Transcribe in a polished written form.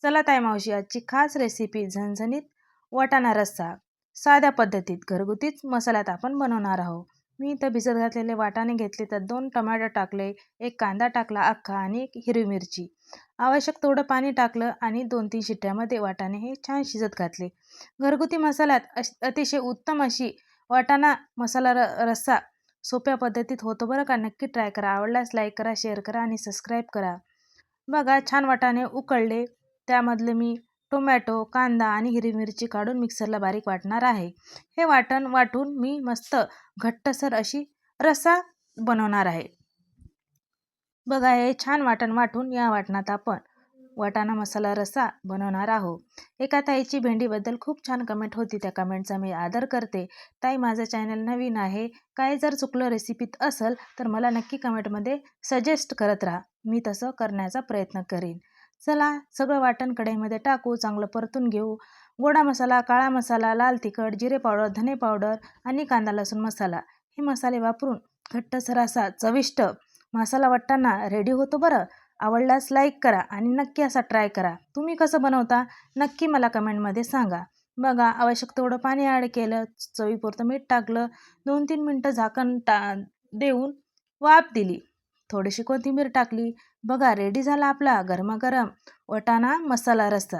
चला ताई मावशी, आजची खास रेसिपी झणझणीत वाटाणा रस्सा साध्या पद्धतीत घरगुतीच मसाल्यात आपण बनवणार आहोत. मी इथं भिजत घातलेले वाटाणे घेतले, तर 2 टोमॅटो टाकले, एक कांदा टाकला अख्खा आणि एक हिरवी मिरची. आवश्यक तेवढं पाणी टाकलं आणि 2-3 शिट्ट्यामध्ये वाटाणे हे छान शिजत घातले. घरगुती मसाल्यात अतिशय उत्तम अशी वाटाणा मसाला रस्सा सोप्या पद्धतीत होतो बरं का. नक्की ट्राय करा. आवडल्यास लाईक करा, शेअर करा आणि सबस्क्राईब करा. बघा छान वाटाणे उकळले, त्यामधले मी टोमॅटो, कांदा आणि हिरवी मिरची काढून मिक्सरला बारीक वाटणार आहे. हे वाटण वाटून मी मस्त घट्टसर अशी रस्सा बनवणार आहे. बघा हे छान वाटण वाटून या वाटणात आपण वाटाणा मसाला रस्सा बनवणार आहोत. एका ताईची भेंडीबद्दल खूप छान कमेंट होती, त्या कमेंटचा मी आदर करते. ताई, माझं चॅनल नवीन आहे, काय जर चुकलं रेसिपीत असेल तर मला नक्की कमेंटमध्ये सजेस्ट करत राहा, मी तसं करण्याचा प्रयत्न करीन. चला सगळं वाटण कढईमध्ये टाकू, चांगलं परतून घेऊ. गोडा मसाला, काळा मसाला, लाल तिखट, जिरे पावडर, धने पावडर आणि कांदा लसूण मसाला हे मसाले वापरून घट्टसर असा चविष्ट मसाला वाटाणा रेडी होतो बरं. आवडल्यास लाईक करा आणि नक्की असा ट्राय करा. तुम्ही कसं बनवता नक्की मला कमेंटमध्ये सांगा. बघा आवश्यक तेवढं पाणी ॲड केलं, चवीपुरतं मीठ टाकलं, 2-3 मिनटं झाकण देऊन वाफ दिली, थोडीशी कोथिंबीर टाकली. बघा रेडी झाला आपला गरमागरम वाटाणा मसाला रस्सा.